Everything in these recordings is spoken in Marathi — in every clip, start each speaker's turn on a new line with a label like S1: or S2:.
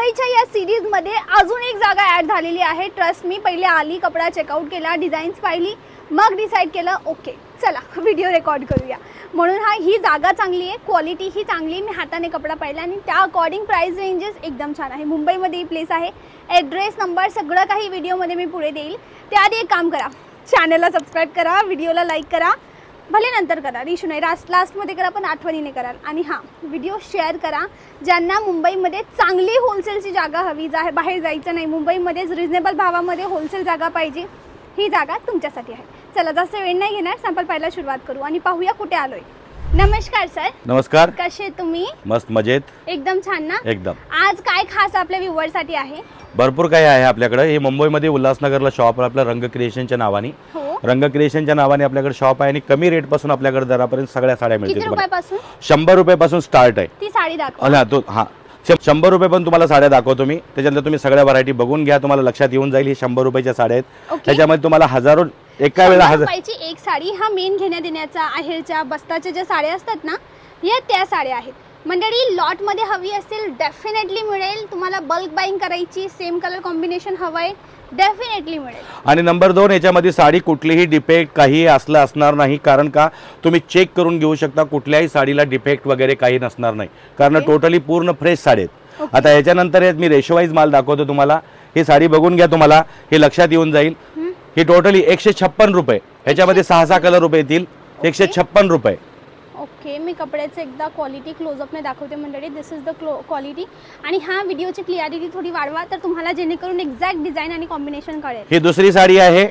S1: मुंबईच्या या सीरीज मध्ये अजून एक जागा ऍड झालेली आहे। ट्रस्ट मी, पहिले आली, कपडा चेकआउट केला, डिझाईन्स पाहिली, मग डिसाइड केलं ओके चला व्हिडिओ रेकॉर्ड करूया। म्हणून ही जागा चांगली आहे, क्वालिटी ही चांगली, मी हाताने कपडा पाहिला आणि त्या अकॉर्डिंग प्राइस रेंजेस एकदम छान आहे। मुंबईमध्ये ही प्लेस आहे, ॲड्रेस नंबर सगळं काही व्हिडिओमध्ये मी पुढे देईल। त्याआधी एक काम करा, चॅनलला सबस्क्राइब करा, व्हिडिओला लाईक करा, भले नंतर करा, इशू नाही, लास्टमध्ये करा पण आठवणीने कराल। आणि हां, व्हिडिओ शेअर करा ज्यांना मुंबईमध्ये चांगली होलसेलची जागा हवी, बाहेर जायचं नाही, मुंबईमध्येच रिजनेबल भावामध्ये होलसेल जागा पाहिजे, ही जागा तुमच्यासाठी आहे। चला जास्त वेळ नाही घेणार, सॅम्पल पाहायला सुरुवात करू आणि पाहूया कुठे आलोय। नमस्कार सर।
S2: नमस्कार,
S1: कसे तुम्ही?
S2: मस्त मजेत,
S1: एकदम छान ना?
S2: एकदम।
S1: आज काय खास आपल्या व्ह्यूअरसाठी आहे?
S2: भरपूर काही आहे आपल्याकडे। हे मुंबईमध्ये उल्हासनगरला शॉप आहे आपलं, रंग क्रिएशनच्या नावाने। रंग क्रिएशनच्या नावाने आपल्याकडे शॉप आहे आणि कमी रेट पासून आपल्याकडे दरापर्यंत सगळ्या साड्या मिळतील।
S1: किती रुपयापासून?
S2: 100 रुपयापासून स्टार्ट आहे।
S1: ती साडी दाखवा।
S2: हां, तो हां 100 रुपये पण तुम्हाला साड्या दाखवतो मी, त्याच्यानंतर तुम्ही सगळ्या व्हरायटी बघून घ्या, तुम्हाला लक्षात येऊन जाईल। ही 100 रुपयाच्या साड्या आहेत, त्याच्यामध्ये तुम्हाला हजारो एका वेळेला
S1: एक साडी, हा मेन घेण्या देण्याचा आहेरच्या बस्ताच्या ज्या साड्या असतात ना, या त्या साड्या आहेत। मंडळी लॉट मध्ये हवी असेल डेफिनेटली मिळेल, तुम्हाला बल्क बाईंग करायची, सेम कलर कॉम्बिनेशन हवंय, डेफिनेटली मिळेल।
S2: आणि नंबर 2, याच्यामध्ये साडी कुठलीही डिफेक्ट काही असणार नाही, कारण का तुम्ही चेक करून घेऊ शकता, कुठल्याही साडीला डिफेक्ट वगैरे काही नसणार नाही, कारण टोटली पूर्ण फ्रेश साडी आहेत। आता याच्यानंतर मी रेशो वाईज माल दाखवतो तुम्हाला, ही साडी बघून घ्या, तुम्हाला हे लक्षात येऊन जाईल। ही टोटली 156 रुपये, ह्याच्यामध्ये 6 कलर रुपये येतील, 156 रुपये।
S1: ओके, मी कपड्याचं एकदा क्वालिटी क्लोजअपने दाखवते मंडळी, दिस इज द क्वालिटी। आणि हा व्हिडिओची क्लिअरिटी थोडी वाढवा, तर तुम्हाला जेणेकरून एक्झॅक्ट डिझाईन आणि कॉम्बिनेशन कळेल।
S2: ही दुसरी साडी आहे,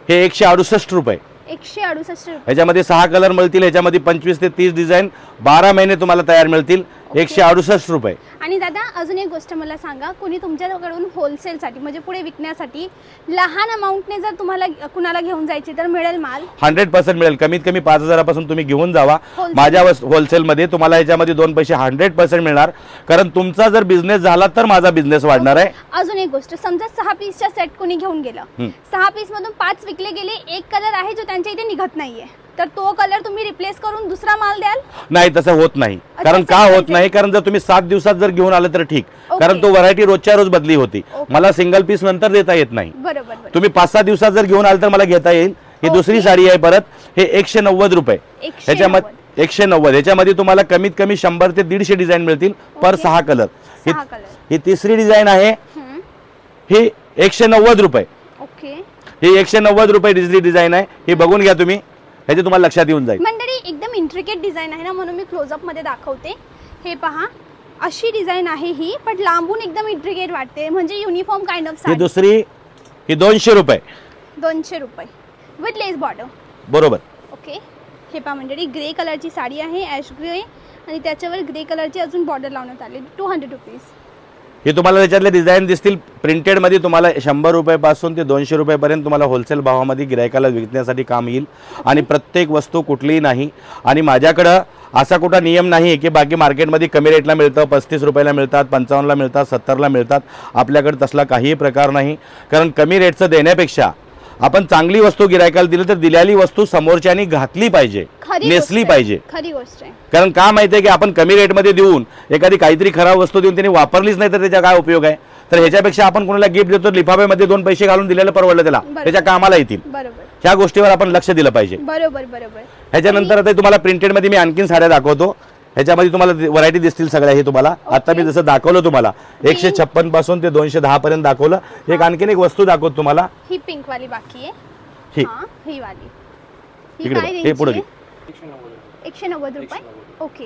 S2: हे 168 रुपये,
S1: 168 रुपये।
S2: ह्याच्यामध्ये 6 कलर मिळतील, ह्याच्यामध्ये 25 ते 30 डिझाईन 12 महिने तुम्हाला तयार मिळतील, 168 रुपये।
S1: आणि दादा अजून एक गोष्ट मला सांगा, कोणी तुमच्याकडून होलसेलसाठी म्हणजे पुढे विकण्यासाठी लहान अमाऊंटने जर तुम्हाला कुणाला घेऊन जायची तर मिळेल माल?
S2: 100% मिळेल। कमीत कमी 5000 पासून तुम्ही घेऊन जावा माझ्या होलसेलमध्ये, तुम्हाला याच्यामध्ये 2 पैसे 100% मिळणार, कारण तुमचा जर बिझनेस झाला तर माझा बिझनेस वाढणार आहे।
S1: अजून एक गोष्ट, समजा 6 पीसचा सेट कोणी घेऊन गेलं, 6 पीस मधून 5 विकले गेले, एक कलर आहे जो त्यांच्या इथे निघत नाहीये, तर तो कलर तुम्ही रिप्लेस करून दुसरा माल द्याल?
S2: नाही, तसं होत नाही। कारण का होत नाही? कारण जर तुम्ही 7 दिवसात जर घेऊन आले तर ठीक, कारण तो व्हरायटी रोजच्या रोज बदली होती, मला सिंगल पीस नंतर देता येत नाही।
S1: बरोबर,
S2: तुम्ही 5-6 दिवसात जर घेऊन आले तर मला घेता येईल। ही दुसरी साडी आहे परत, हे 190 रुपये, ह्याच्यामध्ये 190, ह्याच्यामध्ये तुम्हाला कमीत कमी 100 ते 150 डिझाईन मिळतील पर 6 कलर। ही तिसरी डिझाईन आहे, ही 190 रुपये।
S1: ओके,
S2: ही 190 रुपये डिझाईन आहे, ही बघून घ्या तुम्ही, ह्याचे तुम्हाला लक्षात येऊन जाईल।
S1: मंडळी एकदम इंट्रिकेट डिझाईन आहे ना, म्हणून मी क्लोजअप मध्ये दाखवते। हे पहा, अशी डिझाईन आहे ही, पण लांबून एकदम इंट्रिकेट वाटते, म्हणजे युनिफॉर्म काइंड ऑफ साडी।
S2: ही दुसरी, ही 200 रुपये,
S1: 200 रुपये विथ लेस बॉर्डर,
S2: बरोबर।
S1: ओके, हे पहा मंडळी, ग्रे कलरची साडी आहे, ॲश ग्रे, आणि त्याच्यावर ग्रे कलरची अजून बॉर्डर लावण्यात आली, 200 रुपीज।
S2: हे तुम्हाला त्याच्यातले डिझाईन दिसतील प्रिंटेड मध्ये, तुम्हाला 100 रुपयापासून ते 200 रुपयापर्यंत तुम्हाला होलसेल भावामध्ये गिरायकाला विकण्यासाठी काम येईल। आणि प्रत्येक वस्तू कुठलीही नाही, आणि माझ्याकडं असा कुठला नियम नाही की बाकी मार्केटमध्ये कमी रेटला मिळतं, 35 रुपयाला मिळतात, 55ला मिळतात, 70ला मिळतात, आपल्याकडे तसला काहीही प्रकार नाही। कारण कमी रेटचं देण्यापेक्षा आपण चांगली वस्तू गिरायकाला दिली तर दिलेली वस्तू समोरच्यानी घातली पाहिजे, नेसली पाहिजे।
S1: खरी गोष्ट आहे,
S2: कारण का माहिती आहे की आपण कमी रेटमध्ये देऊन एखादी काहीतरी खराब वस्तू देऊन त्यांनी वापरलीच नाही तर त्याचा काय उपयोग आहे? तर ह्याच्यापेक्षा आपण कोणाला गिफ्ट देतो, लिफाफ्यामध्ये 2 पैसे घालून दिलेलं परवडलं, त्याला त्याच्या कामाला येतील।
S1: बरोबर,
S2: ह्या गोष्टीवर आपण लक्ष दिलं पाहिजे।
S1: बरोबर बरोबर।
S2: ह्याच्यानंतर आता तुम्हाला प्रिंटेड मध्ये मी आणखीन साड्या दाखवतो, ह्याच्यामध्ये तुम्हाला व्हरायटी दिसतील सगळ्या। हे तुम्हाला आता मी जसं दाखवलं तुम्हाला 156 पासून ते 210 पर्यंत दाखवलं, एक आणखीन एक वस्तू दाखवतो तुम्हाला,
S1: ही पिंक वाली बाकी आहे, ही वाली,
S2: ही काय हे पुढे
S1: 190 रुपये। ओके,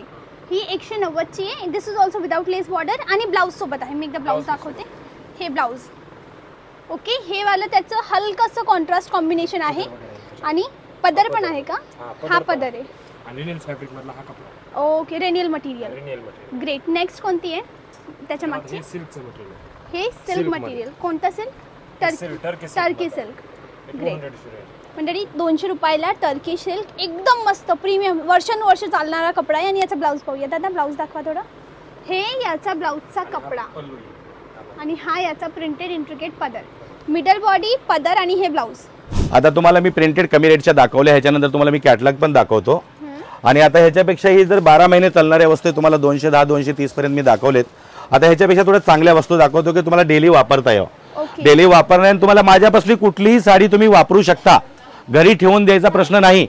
S1: ही 190 ची आहे, this is also without less border आणि ब्लाउज सोबत आहे। मी एकदा ब्लाउज दाखवते, हे ब्लाउज। ओके, हे वाला त्याचं हलकंसं कॉन्ट्रास्ट कॉम्बिनेशन आहे, आणि पदर पण आहे का? हा पदर आहे,
S3: रेनियल फॅब्रिक मधला हा कपडा।
S1: ओके, रेनियल मटेरियल, ग्रेट। नेक्स्ट कोणती आहे त्याच्या मागची?
S3: सिल्कचं मटेरियल,
S1: हे सिल्क मटेरियल, कोणतं सिल्क? Turkey silk, great. मंडळी 200 रुपयाला टर्की सिल्क, एकदम मस्त प्रीमियम, वर्षानुवर्ष चालणारा कपडा आहे। आणि याचा ब्लाउज पाहूया, दादा ब्लाउज दाखवा थोडा। हे याचा ब्लाउजचा कपडा, आणि हा याचा प्रिंटेड इंट्रिकेट पदर, मिडल बॉडी, पदर आणि हे ब्लाउज।
S2: आता तुम्हाला मी प्रिंटेड कमी रेटच्या दाखवल्या, ह्याच्यानंतर तुम्हाला मी कॅटलॉग पण दाखवतो। आणि आता ह्याच्यापेक्षा ही जर 12 महिने चालणाऱ्या वस्तू तुम्हाला 210-230 पर्यंत मी दाखवलेत। आता ह्याच्यापेक्षा थोड्या चांगल्या वस्तू दाखवतो की तुम्हाला डेली वापरता यावं.
S1: ओके
S2: डेली वापरण्याने तुम्हाला माझ्यापासली कुठलीही साडी तुम्ही वापरू शकता. घरी ठेवून द्यायचा प्रश्न नाही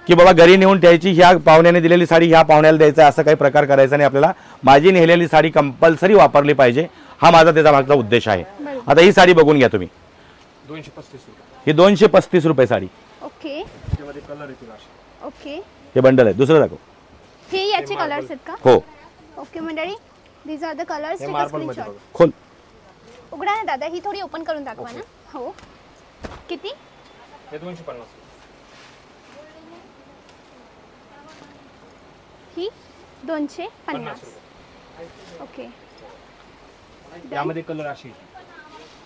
S2: की बाबा घरी नेऊन ठेवायची, ह्या पाहुण्याने दिलेली साडी ह्या पाहुण्याला द्यायचं असं काही प्रकार करायचा नाही. आपल्याला माझी नेलेली साडी कंपल्सरी वापरली पाहिजे, हा माझा त्याचा मागचा उद्देश आहे. आता ही साडी बघून घ्या तुम्ही,
S3: 235 रुपये.
S2: ही 235 रुपये साडी.
S1: ओके
S3: त्यामध्ये कलर येतील असे.
S1: ओके
S2: हे बंडल आहे. दुसरं दाखव.
S1: हे याचे कलर्स आहेत का?
S2: हो
S1: ओके मंडळी, दीज आर द कलर्स.
S3: हे
S1: टेक अ
S3: मार्बल मध्ये
S1: स्क्रीनशॉट.
S3: बघा.
S2: खोल.
S1: उघडा ना दादा, ही थोडी ओपन करून दाखवा ना. हो किती?
S3: हे 250.
S1: ही 250.
S3: 50 रुपये.
S1: ओके
S3: यामध्ये कलर असे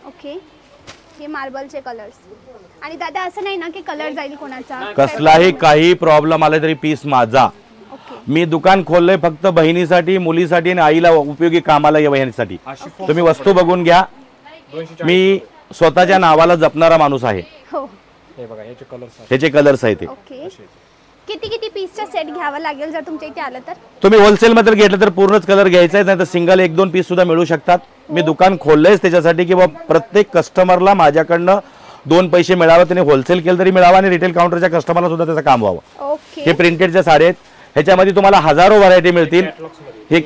S1: ओके. हे मार्बलचे कलर्स. आणि दादा असं नाही ना की कलर जाईल कोणाचा?
S2: कसलाही काही प्रॉब्लेम आला तरी पीस माझा.
S1: ओके
S2: मी दुकान खोललंय फक्त बहिणीसाठी, मुलीसाठी आणि आईला उपयोगी कामाला येण्यासाठी.
S3: अशी
S2: तुम्ही वस्तू बघून घ्या.
S3: 240.
S2: मी स्वतःच्या नावाला जपणारा माणूस आहे.
S1: हो
S3: हे बघा याचे कलर्स
S2: ह्याचे कलर्स आहेत ते.
S1: ओके. किती किती पीसचा सेट घ्यावा लागेल जर तुमच्या इथे आलं तर?
S2: तुम्ही होलसेल मध्ये घेतलं तर पूर्णच कलर घ्यायचा आहे, नाही तर सिंगल 1-2 पीस सुद्धा मिळू शकतात. मी दुकान खोललंयच त्याच्यासाठी की बाबा प्रत्येक कस्टमरला माझ्याकडनं 2 पैसे मिळावे. त्याने होलसेल केलं तरी मिळावं आणि रिटेल काउंटरच्या कस्टमरला सुद्धा त्याचं काम व्हावं.
S1: ओके
S2: हे प्रिंटेडच्या साड्या आहेत. ह्याच्यामध्ये तुम्हाला हजारो व्हरायटी मिळतील.
S3: कॅटलॉग्स मध्ये
S2: हे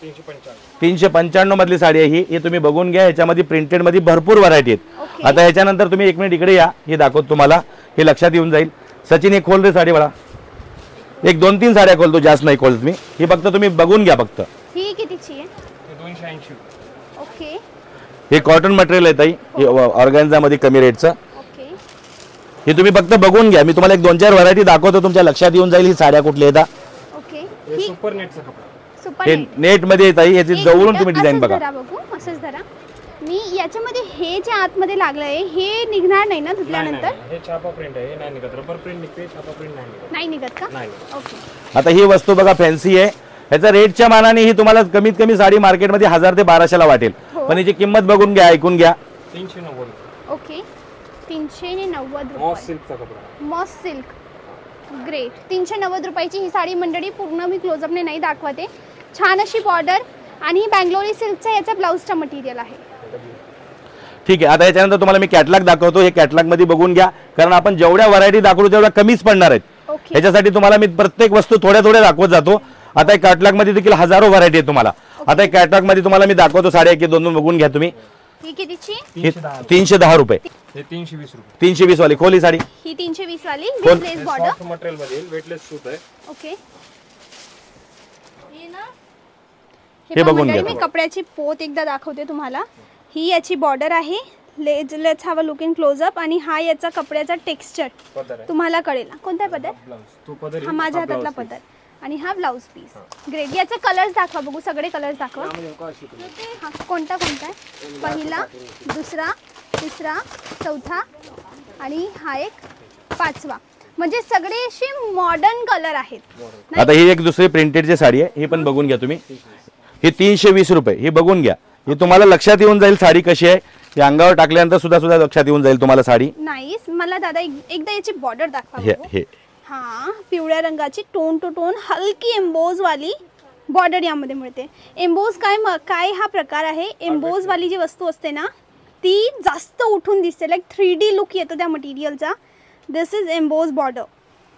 S3: 355.
S2: 395 मधली साडी आहे ही. हे तुम्ही बघून घ्या. ह्याच्यामध्ये प्रिंटेड मध्ये भरपूर व्हरायटी आहेत.
S1: ओके.
S2: आता ह्याच्यानंतर तुम्ही 1 मिनिट इकडे या, हे दाखवतो तुम्हाला, हे लक्षात येऊन जाईल. सचिन एक खोल रे साडी मला. 1-2-3 साड्या खोलतो, जास्त नाही खोलत मी. ही फक्त तुम्ही बघून घ्या फक्त.
S1: ही कितीची आहे?
S3: हे 280 रुपये.
S1: ओके
S2: हे कॉटन मटेरियल आहे ताई, ऑर्गॅन्झा मध्ये कमी रेटचं.
S1: ओके
S2: हे तुम्ही फक्त बघून घ्या. मी तुम्हाला 1-2-4 व्हरायटी दाखवतो, तुमच्या लक्षात येऊन जाईल ही साड्या कुठल्या येतात.
S1: ओके.
S3: हे
S1: ही
S3: सुपर नेटचा कपडा.
S1: सुपर
S2: हे
S1: नेट.
S2: नेट मध्ये येत आहे. याची
S1: एक
S2: जवळून
S1: मिनिट,
S2: तुम्ही डिझाईन
S1: असंच
S2: बघा.
S1: धरा बघू, असंच धरा. मी याच्यामध्ये हे जे आतमध्ये लागलंय हे निघणार नाही ना
S3: नाही,
S1: धुतल्यानंतर?
S3: नाही. हे छापा प्रिंट आहे. हे नाही निघत. रबर प्रिंट निघते, छापा प्रिंट नाही निघत.
S1: नाही निघत का?
S3: नाही.
S1: ओके
S2: आता ही वस्तू बघा फॅन्सी आहे. ह्याचा रेटच्या मानाने ही तुम्हाला कमीत कमी साडी मार्केटमध्ये 1000 ते 1200ला वाटेल.
S1: हो.
S2: पण याची किंमत बघून घ्या, ऐकून घ्या.
S3: 390 रुपये.
S1: ओके 390
S3: मॉस
S1: रुपये.
S3: सिल्कचा कपडा.
S1: MOS silk. ग्रेट. 390 रुपयाची ही साडी मंडळी. पूर्ण मी क्लोजअपने नाही दाखवते. छान अशी बॉर्डर आणि ही बँगलोरी सिल्कचा याचा ब्लाऊजचा मटेरियल आहे.
S2: ठीक आहे. आता याच्यानंतर तुम्हाला मी कॅटलॉग दाखवतो. हे कॅटलॉग मध्ये बघून घ्या, कारण आपण जेवढ्या व्हरायटी दाखवू तेवढ्या कमीच पडणार आहेत.
S1: ओके
S2: ह्याच्यासाठी तुम्हाला मी प्रत्येक वस्तू थोड्या थोड्या दाखवत जातो. आता एक कॅटलॉग मध्ये देखील हजारो व्हरायटी आहे तुम्हाला. आता एक कॅटलॉग मध्ये तुम्हाला मी दाखवतो साड्या, 1-2 बघून घ्या तुम्ही.
S1: ही कितीची?
S2: ही
S3: 310.
S2: 310 रुपये.
S3: हे 320 रुपये.
S2: 320 वाली खोली साडी.
S1: ही 320 वाली
S2: कोण?
S1: With less border.
S3: Soft material मध्ये वेटलेस सूट आहे.
S1: ओके
S2: हे बघून
S1: मंडळी,
S2: घ्या.
S1: मी कपड्याची पोत एकदा दाखवते तुम्हाला. ही याची बॉर्डर आहे. Let's have a look in closeup. आणि हा याचा कपड्याचा टेक्स्चर
S3: पदर आहे.
S1: तुम्हाला कळेल. कोणता पदर?
S3: ब्लाउज. तो पदर
S1: हा माझ्या हातातला पदर. आणि हा ब्लाऊज पीस. ग्रेट. याचे कलर्स दाखवा बघू, सगळे कलर्स दाखवा. हा कोणता कोणता आहे? पहिला, दुसरा, तिसरा, चौथा आणि हा एक 5वा. म्हणजे सगळे असे मॉडर्न कलर आहेत. नाही?
S2: आता ही एक दुसरी प्रिंटेडची साडी आहे. ही पण बघून घ्या तुम्ही. ही 320 रुपये. ही बघून घ्या. ही तुम्हाला लक्षात येऊन जाईल साडी कशी आहे. ही अंगावर टाकल्यानंतर सुद्धा लक्षात येऊन जाईल तुम्हाला साडी.
S1: नाईस. मला दादा एकदा याची बॉर्डर दाखवा
S2: हे
S1: बघू.
S2: हे
S1: हा पिवळ्या रंगाची टोन टू टोन हलकी एम्बोज वाली बॉर्डर यामध्ये मिळते. एम्बोज काय हा प्रकार आहे. एम्बोज वाली जी वस्तू असते ना ती जास्त उठून दिसते. लाईक 3D लुक येतो त्या मटेरियलचा. This is emboss border.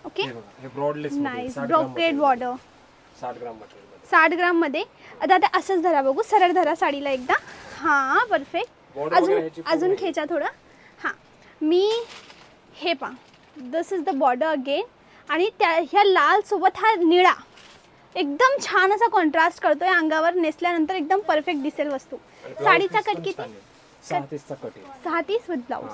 S1: Okay
S3: हे बघा. हे ब्रॉडलेस
S1: nice. Brocade border.
S3: 60 gram material.
S1: 60 gram मध्ये. आता असंच धरा बघू, सरळ धरा साडीला एकदा. हा परफेक्ट.
S3: Border वगैरे ह्याची
S1: अजून
S3: पूर्ण
S1: खेचा थोडं. हां मी हे पा दिस इज द बॉर्डर अगेन. आणि त्या ह्या लाल सोबत हा निळा एकदम छान असा कॉन्ट्रास्ट करतोय. अंगावर नेसल्यानंतर एकदम परफेक्ट दिसेल वस्तू. साडीचा कट किती?
S3: 36 चा कट आहे.
S1: 36 विथ ब्लाऊज.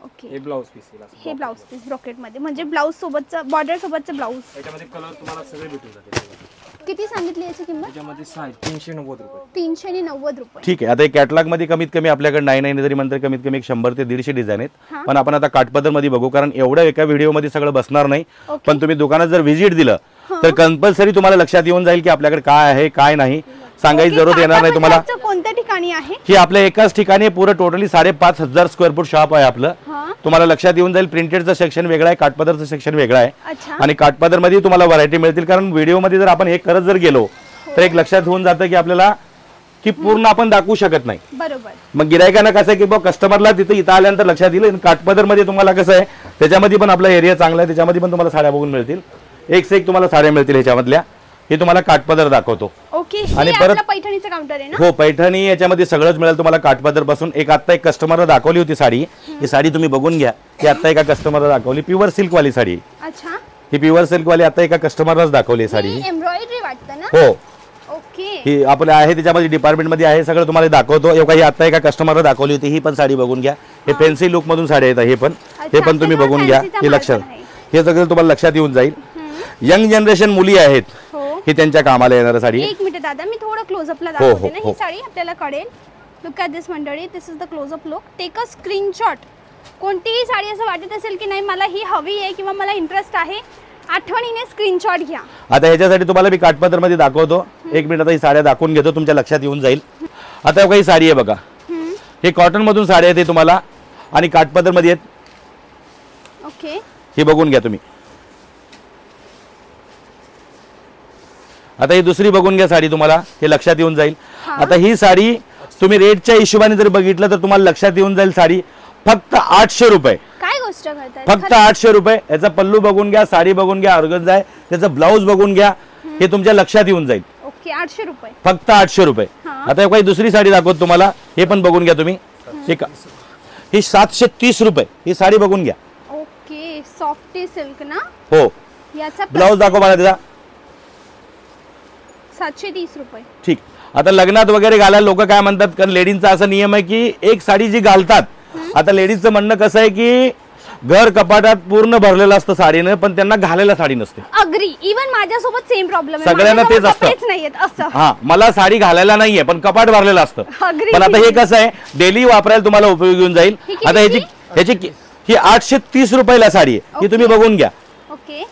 S1: ओके
S3: हे ब्लाउज पीस आहे.
S1: हे ब्लाऊज पीस ब्रॉकेट मध्ये, म्हणजे ब्लाऊज सोबतचं बॉर्डर सोबतचं ब्लाऊज.
S3: याच्यामध्ये कलर तुम्हाला सगळे भेटून जातील.
S1: किती सांगितली याची किंमत?
S3: याच्यामध्ये साईज 390 रुपये.
S1: 390 रुपये.
S2: ठीक आहे. आता एक कॅटलॉग मध्ये कमीत कमी आपल्याकडे 99 जरी म्हणतात कमीत कमी 100 ते 150 डिझाईन आहेत.
S1: हा.
S2: पण आपण आता काठपदर मध्ये बघू, कारण एवढं एका व्हिडिओ मध्ये सगळं बसणार नाही.
S1: ओके.
S2: पण तुम्ही दुकानात जर व्हिजिट दिलं तर कंपल्सरी तुम्हाला लक्षात येऊन जाईल की आपल्याकडे काय आहे काय नाही. सांगायची
S1: ओके,
S2: जरूरत येणार नाही तुम्हाला.
S1: काठापदरचं कोणत्या ठिकाणी आहे?
S2: ही आपल्या एकाच ठिकाणी पूर्ण टोटली 5500 स्क्वेअर फूट शॉप आहे आपलं.
S1: हा
S2: तुम्हाला लक्षात येऊन जाईल. प्रिंटेडचं सेक्शन वेगळं आहे, काठपदरचं सेक्शन वेगळं आहे.
S1: अच्छा.
S2: आणि काठपदर मध्ये तुम्हाला व्हरायटी मिळतील. कारण व्हिडिओ मध्ये जर आपण हे करत जर गेलो तर एक लक्षात होऊन जातं की आपल्याला की पूर्ण आपण दाखवू शकत नाही.
S1: बरोबर.
S2: मग गिरायकांना कसं आहे की बाबा कस्टमरला तिथे इथं आल्यानंतर लक्षात येईल. काठपदर मध्ये तुम्हाला कसं आहे त्याच्यामध्ये पण आपला एरिया चांगला आहे, त्याच्यामध्ये पण तुम्हाला साड्या बघून मिळतील. एक से एक तुम्हाला साड्या मिळतील ह्याच्यामधल्या. हे तुम्हाला काठपदर दाखवतो.
S1: ओके.
S2: आणि
S1: हे
S2: परत
S1: आपलं पैठणीचं काउंटर आहे ना?
S2: हो, पैठणी याच्यामध्ये सगळंच मिळेल तुम्हाला काठपदर पासून. एक आता एक कस्टमरला दाखवली होती साडी, ही साडी तुम्ही बघून घ्या. ही आता एका कस्टमरला दाखवली, प्युअर सिल्क वाली साडी.
S1: अच्छा.
S2: ही प्युअर सिल्क वाली आता एका कस्टमरलाच दाखवली साडी.
S1: एम्ब्रॉयडरी वाटतं ना?
S2: हो,
S1: ओके.
S2: ही आपल्या आहे त्याच्यामध्ये डिपार्टमेंट मध्ये आहे, सगळं तुम्हाला दाखवतो. एवढा ही आता एका कस्टमरला दाखवली होती, ही पण साडी बघून घ्या. हे फॅन्सी लुक मधून साडी येतात, हे पण तुम्ही बघून घ्या. हे लक्षात, हे सगळं तुम्हाला लक्षात येऊन जाईल. यंग जनरेशन मुली आहेत, ही त्यांच्या कामाला येणार साडी.
S1: एक मिनिट दादा, मी थोडं क्लोजअपला दाखवते ना. ही साडी आपल्याला कळेल. लुक ॲट दिस मंडळी, this is the closeup look. Take a screenshot. कोणतीही साडी असं वाटत असेल की नाही मला ही हवी आहे किंवा मला इंटरेस्ट आहे, आठवणीने स्क्रीनशॉट घ्या.
S2: आता ह्याच्यासाठी तुम्हाला मी काठपदर मध्ये दाखवतो. एक मिनिट, आता ही साड्या दाखवून घेतो, तुमच्या लक्षात येऊन जाईल. आता काही साडी आहे बघा, हे कॉटन मधून साडी आहे तुम्हाला आणि काठपदर मध्ये आहेत.
S1: ओके.
S2: ही बघून घ्या तुम्ही. आता ही दुसरी बघून घ्या साडी, तुम्हाला हे लक्षात येऊन जाईल. आता ही साडी तुम्ही रेटच्या हिशोबाने जर बघितलं तर तुम्हाला लक्षात येऊन जाईल. साडी फक्त 800 रुपये.
S1: काय गोष्ट करताय?
S2: फक्त 800 रुपये. याचा पल्लू बघून घ्या, साडी बघून घ्या, ऑर्गन्झा आहे, त्याचा ब्लाऊज बघून घ्या, हे तुमच्या लक्षात येऊन जाईल.
S1: ओके. 800 रुपये.
S2: फक्त 800 रुपये. आता काही दुसरी साडी दाखवतो तुम्हाला, हे पण बघून घ्या तुम्ही. ही 730 रुपये. ही साडी बघून घ्या.
S1: ओके. सॉफ्टी सिल्क ना?
S2: हो.
S1: याचा
S2: ब्लाऊज दाखव मला त्याचा.
S1: 730 रुपये.
S2: ठीक. आता लग्नात वगैरे घालायला लोक काय म्हणतात, कारण लेडीजचा असा नियम आहे की एक साडी जी घालतात, आता लेडीजचं म्हणणं कसं आहे की घर कपाटात पूर्ण भरलेलं असतं साडीनं, पण त्यांना घालायला साडी नसते.
S1: अग्री. इवन माझ्यासोबत सेम प्रॉब्लेम आहे.
S2: सगळ्यांना तेच असतं.
S1: नाहीयेत असं.
S2: हा, मला साडी घालायला नाहीये पण कपाट भरलेलं असतं.
S1: Agree.
S2: पण आता हे कसं आहे, डेली वापरायला तुम्हाला उपयोगी येऊन जाईल. आता ह्याची ही 830 रुपयाला साडी आहे, ही तुम्ही बघून घ्या.
S1: ओके.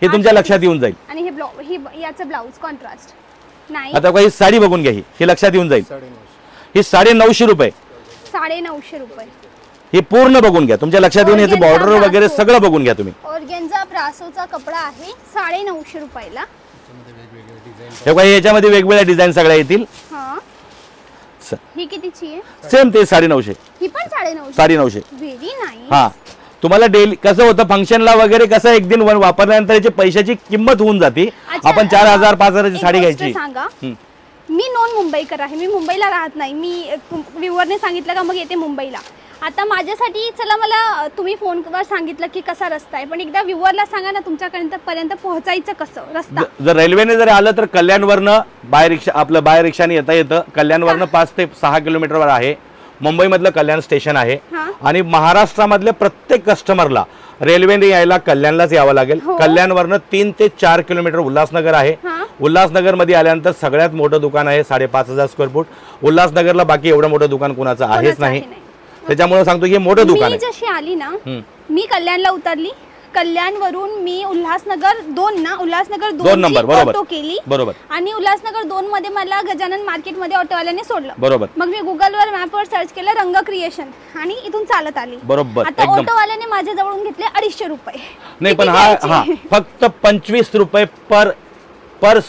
S2: हे तुमच्या लक्षात येऊन जाईल.
S1: आणि हे याचं ब्लाऊज कॉन्ट्रास्ट नाही.
S2: आता काही साडी बघून घ्या, ही लक्षात येऊन जाईल. ही 950 रुपये.
S1: 950 रुपये.
S2: हे पूर्ण बघून घ्या, तुमच्या लक्षात येऊन याचं बॉर्डर वगैरे सगळं बघून घ्या तुम्ही.
S1: ऑर्गेन्झा ब्रासोचा कपडा आहे 950 रुपयाला.
S2: हे काही याच्यामध्ये वेगवेगळ्या डिझाईन सगळ्या येतील.
S1: ही कितीची आहे?
S2: सेम ते 950.
S1: ही पण 950.
S2: 950.
S1: Very nice.
S2: हा, तुम्हाला डेली कसं होतं फंक्शनला वगैरे कसं एक दिन वापरल्यानंतर याची पैशाची किंमत होऊन जाते. आपण 4000 5000ची साडी घ्यायची.
S1: सांगा, मी नॉन मुंबईकर आहे, मी मुंबईला राहत नाही. मी व्ह्यूअरने सांगितलं का मग येते मुंबईला. आता माझ्यासाठी चला मला तुम्ही फोनवर सांगितलं की कसा रस्ता आहे, पण एकदा व्ह्यूअरला सांगा ना तुमच्यापर्यंत पोहोचायचं कसं रस्ता.
S2: जर रेल्वेने जर आलं तर कल्याणवरनं बाय रिक्षा, आपलं बाय रिक्षाने येता येतं. कल्याणवरनं 5 ते 6 किलोमीटरवर आहे. मुंबईमधलं कल्याण स्टेशन आहे. आणि महाराष्ट्रामधल्या प्रत्येक कस्टमरला रेल्वेने यायला कल्याणलाच यावं लागेल. कल्याणवरनं 3 ते 4 किलोमीटर उल्हासनगर आहे. उल्हासनगर मध्ये आल्यानंतर सगळ्यात मोठं दुकान आहे 5500 स्क्वेअर फूट. उल्हासनगरला बाकी एवढं मोठं दुकान कुणाचं आहेच नाही. त्याच्यामुळे सांगतो की मोठं दुकान आहे.
S1: जशी आली ना, मी कल्याणला उतरली, कल्याणवरून मी उल्हासनगर 2 ना, उल्हासनगर 2
S2: नंबर
S1: ऑटो केली.
S2: बरोबर.
S1: आणि उल्हासनगर 2 मध्ये मला गजानन मार्केट मध्ये ऑटोवाल्याने सोडलं.
S2: बरोबर.
S1: मग मी गुगलवर मॅपवर सर्च केलं रंग क्रिएशन आणि इथून चालत आली.
S2: बरोबर.
S1: आता ऑटोवाल्याने माझ्या जवळून घेतले 250 रुपये.
S2: नाही पण हा फक्त 25 रुपये पर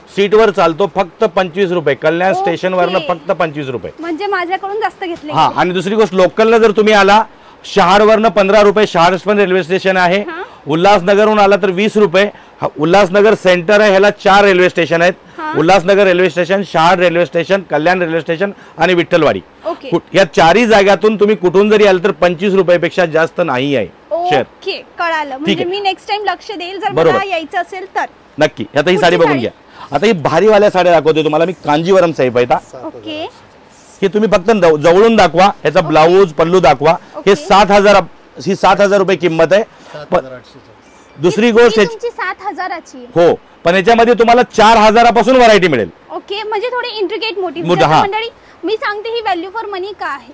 S2: सीटवर चालतो. फक्त 25 रुपये. कल्याण स्टेशन वरनं फक्त 25 रुपये.
S1: म्हणजे माझ्याकडून जास्त घेतले.
S2: हा, आणि दुसरी गोष्ट लोकलला जर तुम्ही आला शहारवरनं 15 रुपये. शहार पण रेल्वे स्टेशन आहे. उल्हासनगरहून आला तर 20 रुपये. उल्हासनगर सेंटर आहे, ह्याला 4 रेल्वे स्टेशन आहेत. Ulhasnagar railway station, Shahad railway station, Kalyan railway station आणि विठ्ठलवाडी. या 4ही जागातून तुम्ही कुठून जरी आलं तर 25 रुपयापेक्षा जास्त नाही आहे शेअर.
S1: ओके, कळालं. म्हणजे मी नेक्स्ट टाइम लक्ष देईल जर मला यायचं असेल तर.
S2: नक्की. आता ही साडी बघून घ्या. आता ही भारीवाल्या साड्या दाखवते तुम्हाला मी. कांजीवरम साहेब आहे.
S1: ओके.
S2: हे तुम्ही फक्त जवळून दाखवा, याचा ब्लाऊज पल्लू दाखवा. हे 7000 रुपये किंमत आहे. दुसरी गोष्ट
S1: 7000ची.
S2: हो, पण याच्यामध्ये तुम्हाला 4000 पासून व्हरायटी मिळेल.
S1: ओके, म्हणजे थोडे इंट्रिकेट मोटिव्ह. मंडळी मी सांगते ही व्हॅल्यू फॉर मनी का आहे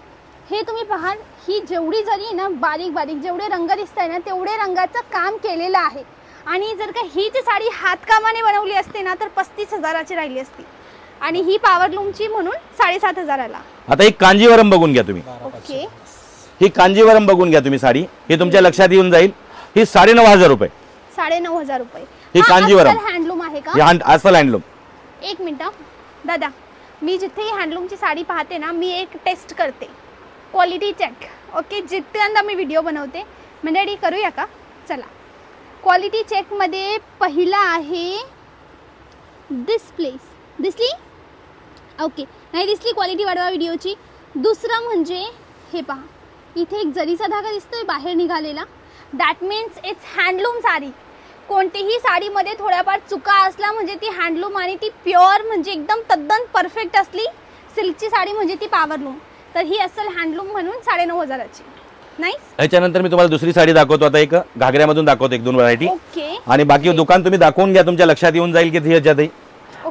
S1: हे तुम्ही पहा. ही जेवढी जरी ना बारीक बारीक जेवढे रंग दिसताय ना तेवढे रंगाचं काम केलेलं आहे. आणि जर का ही जी साडी हातकामाने बनवली असते ना तर 35,000ची राहिली असती. आणि ही पॉवरलूमची म्हणून 7500ला.
S2: आता ही कांजीवरम बघून घ्या तुम्ही.
S1: ओके.
S2: ही कांजीवरम बघून घ्या तुम्ही साडी. ही तुमच्या लक्षात येऊन जाईल. ही 9500 रुपये.
S1: 9500 रुपये.
S2: ही कांजीवरम
S1: हँडलूम आहे का?
S2: हे असल हँडलूम.
S1: एक मिनिट दादा, मी जिथेही हँडलूमची साडी पाहते ना, मी एक टेस्ट करते, क्वालिटी चेक. ओके, जितक्यांदा मी व्हिडिओ बनवते. मंडळी करूया का? चला. क्वालिटी चेकमध्ये पहिला आहे दिस प्लेस. दिसली? ओके, नाही दिसली क्वालिटी वाढवा व्हिडिओची. दुसरं म्हणजे हे पहा, इथे एक जरीचा धागा दिसतोय बाहेर निघालेला. That means it's handloom sari. कोणतीही साडीमध्ये थोड्याफार चुका असला म्हणजे ती हँडलूम आणि ती प्युअर म्हणजे एकदम तद्दन परफेक्ट असली. सिल्कची साडी म्हणजे ती पॉवरलूम. तर ही असेल हँडलूम म्हणून 9,500ची. नाईस.
S2: याच्यानंतर मी तुम्हाला दुसरी साडी दाखवतो. आता एक घागऱ्यामधून दाखवतो 1-2 व्हरायटी.
S1: ओके.
S2: आणि बाकी दुकान तुम्ही दाखवून घ्या, तुमच्या लक्षात येऊन जाईल की ह्याच्यातही.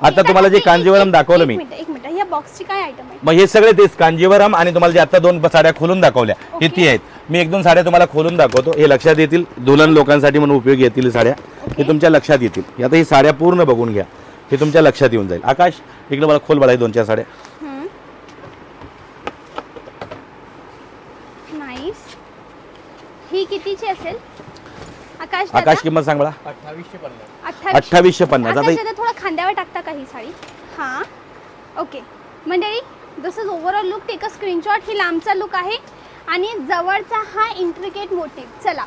S2: आता तुम्हाला जे कांजीवरम दाखवलं मी,
S1: एक मिनिट, या बॉक्सची काय आयटम आहे?
S2: मग हे सगळे तेच कांजीवरम आणि तुम्हाला जे आता 2 साड्या खोलून दाखवल्या किती आहेत. मी 1-2 साड्या तुम्हाला खोलून दाखवतो, हे लक्षात येतील. दुल्हन लोकांसाठी म्हणून उपयोगी येतील साड्या, हे तुमच्या लक्षात येतील. आता ही साड्या पूर्ण बघून घ्या, हे तुमच्या लक्षात येऊन जाईल. आकाश इकडे मला खोल बघा 2-4 साड्या.
S1: नाईस. ही कितीची असेल आकाश?
S2: आकाश किंमत सांग मला. 2850.
S1: आता थोडा खांद्यावर टाकता का ही साडी? हां, ओके. मंडळी, this is overall look. Take a screenshot. ही लांबचा लुक आहे आणि जवळचा हा इंट्रिकेट मोटिव्ह. चला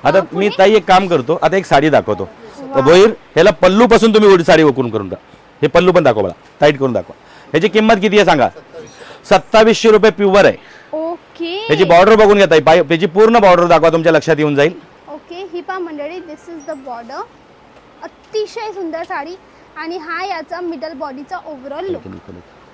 S2: आता मी ताई एक काम करतो, आता एक साडी दाखवतो. भोईर, ह्याला पल्लू पासून तुम्ही उडी साडी ओकून करून टाका. हे पल्लू पण दाखवा मला, टाईट करून दाखवा. ह्याची किंमत किती आहे सांगा? 2700 रुपये प्युअर आहे.
S1: ओके.
S2: ह्याची बॉर्डर बघून घ्या ताई, त्याची पूर्ण बॉर्डर दाखवा, तुमच्या लक्षात येऊन जाईल.
S1: ओके. ही पहा मंडळी, दिस इज द बॉर्डर. अतिशय सुंदर साडी आणि हा याचा मिडल बॉडीचा ओव्हरऑल लुक.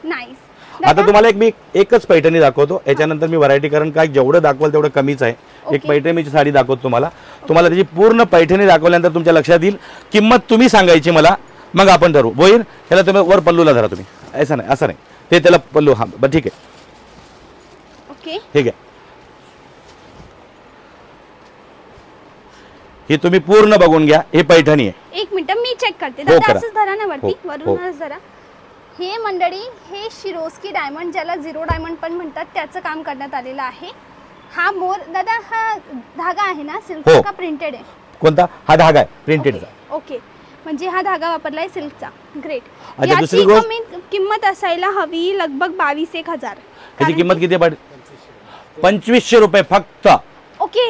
S1: नाईस.
S2: आता तुम्हाला मी एकच पैठणी दाखवतो, याच्यानंतर मी व्हरायटी, कारण काय जेवढं दाखवाल तेवढं कमीच आहे. एक पैठणीची साडी दाखवतो तुम्हाला. तुम्हाला त्याची पूर्ण पैठणी दाखवल्यानंतर तुमच्या लक्षात येईल. किंमत तुम्ही सांगायची मला, मग आपण ठरवू. बोईर, ह्याला तुम्ही वर पल्लूला धरा तुम्ही. असं नाही, असं नाही, ते त्याला पल्लू. हा बरं, ठीक आहे.
S1: ओके,
S2: ठीक आहे. हे तुम्ही पूर्ण बघून घ्या. हे पैठणी आहे.
S1: एक मिनिट मी चेक करते.
S2: हो,
S1: दादा
S2: करा.
S1: असंच धरा ना वरती,
S2: हो,
S1: वरूनच धरा. हे मंडळी, हे शिरोस्की डायमंड, ज्याला 0 डायमंड पण म्हणतात, त्याचं काम करण्यात आलेलं आहे. हा मोर दादा, हा धागा आहे ना सिल्कचा
S2: हो.
S1: का प्रिंटेड आहे?
S2: कोणता? हा धागा आहे प्रिंटेडचा.
S1: ओके, म्हणजे हा धागा वापरलाय सिल्कचा. ग्रेट.
S2: अच्छा, दुसरी गोष्ट,
S1: किंमत असायला हवी लगभग 22,000.
S2: त्याची किंमत किती आहे? 2500 रुपये फक्त.
S1: ओके.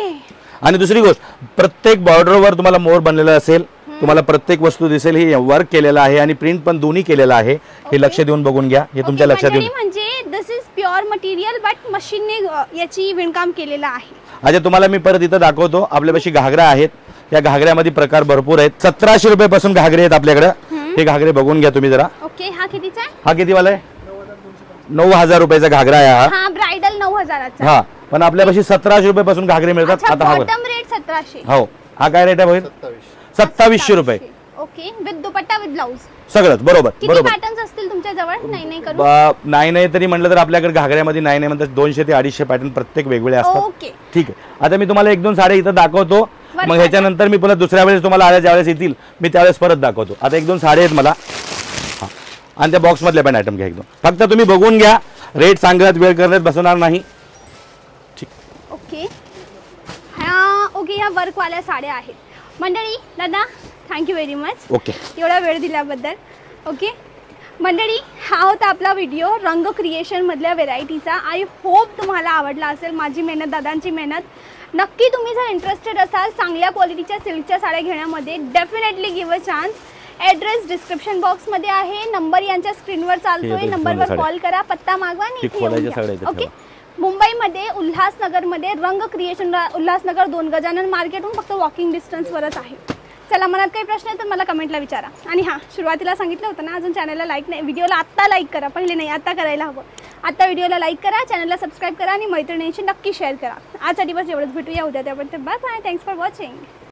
S2: आणि दुसरी गोष्ट, प्रत्येक बॉर्डरवर तुम्हाला मोर बनलेला असेल, तुम्हाला प्रत्येक वस्तू दिसेल. हे वर्क केलेलं आहे आणि प्रिंट पण दोन्ही केलेलं आहे. हे लक्ष देऊन बघून घ्या, हे तुमच्या लक्षात येईल.
S1: म्हणजे दिस इज प्युअर मटेरियल बट मशीनने याची विणकाम केलेलं आहे.
S2: अच्छा, तुम्हाला मी परत इथं दाखवतो. आपल्यापाशी घागरा आहेत. या घागऱ्यामध्ये प्रकार भरपूर आहेत. 1700 रुपये पासून घागरे आहेत आपल्याकडे. हे घागरे बघून घ्या तुम्ही जरा.
S1: ओके. हा कितीचा आहे?
S2: हा कितीवाला आहे? 9000 रुपयाचा घागरा आहे हा.
S1: हा ब्राइडल 9000चा.
S2: हा, पण आपल्यापाशी 1700 रुपये पासून घागरे मिळतात. आता हा
S1: बॉटम रेट 1700.
S2: हो. हा काय रेट आहे भाई? 2700 रुपये.
S1: Okay. With dupatta with blouse
S2: सगळंच बरोबर.
S1: किती
S2: बरोबर.
S1: पॅटर्न्स असतील तुमच्या जवळ? नाही करू.
S2: नाही तरी म्हटलं तर आपल्याकडे घागऱ्यामध्ये नाही म्हणतात 200 ते 250 पॅटर्न प्रत्येक वेगवेगळे असतात.
S1: ओके.
S2: ठीक आहे. आता मी तुम्हाला 1-2 साड्या इथं दाखवतो. मग ह्याच्यानंतर मी पुन्हा दुसऱ्या वेळेस तुम्हाला आल्या ज्यावेळेस येतील मी त्यावेळेस परत दाखवतो. आता 1-2 साड्या आहेत मला. हा, आणि त्या बॉक्स मधल्या पण आयटम घ्या एकदम. फक्त तुम्ही बघून घ्या. रेट सांगत वेळ करण्यात बसवणार नाही. ठीक.
S1: ओके. हा, ओके. ह्या वर्कवाल्या साड्या आहेत मंडळी. दादा थँक्यू व्हेरी मच.
S2: ओके.
S1: एवढा वेळ दिल्याबद्दल. ओके मंडळी, हा होता आपला व्हिडिओ रंग क्रिएशनमधल्या व्हेरायटीचा. आय होप तुम्हाला आवडला असेल. माझी मेहनत, दादांची मेहनत. नक्की तुम्ही जर इंटरेस्टेड असाल चांगल्या क्वालिटीच्या सिल्कच्या साड्या घेण्यामध्ये, definitely give a chance. Address description बॉक्समध्ये आहे. नंबर यांच्या स्क्रीनवर चालतोय. नंबरवर कॉल करा, पत्ता मागवा आणि इथे येऊन जा. ओके. मुंबईमध्ये उल्हासनगरमध्ये रंग क्रिएशन, उल्हासनगर 2 गजानन मार्केटहून फक्त वॉकिंग डिस्टन्सवरच आहे. चला, मनात काही प्रश्न आहे तर मला कमेंटला विचारा. आणि हां, सुरुवातीला सांगितलं होतं ना, अजून चॅनलला लाईक नाही, व्हिडिओला आत्ता लाईक करा. पहिले नाही, आत्ता करायला हवं. आत्ता व्हिडिओला लाईक करा, चॅनलला सबस्क्राईब करा आणि मैत्रिणींशी नक्की शेअर करा. आजचा दिवस एवढंच. भेटूया उद्या. त्यापर्यंत bye bye. Thanks for watching.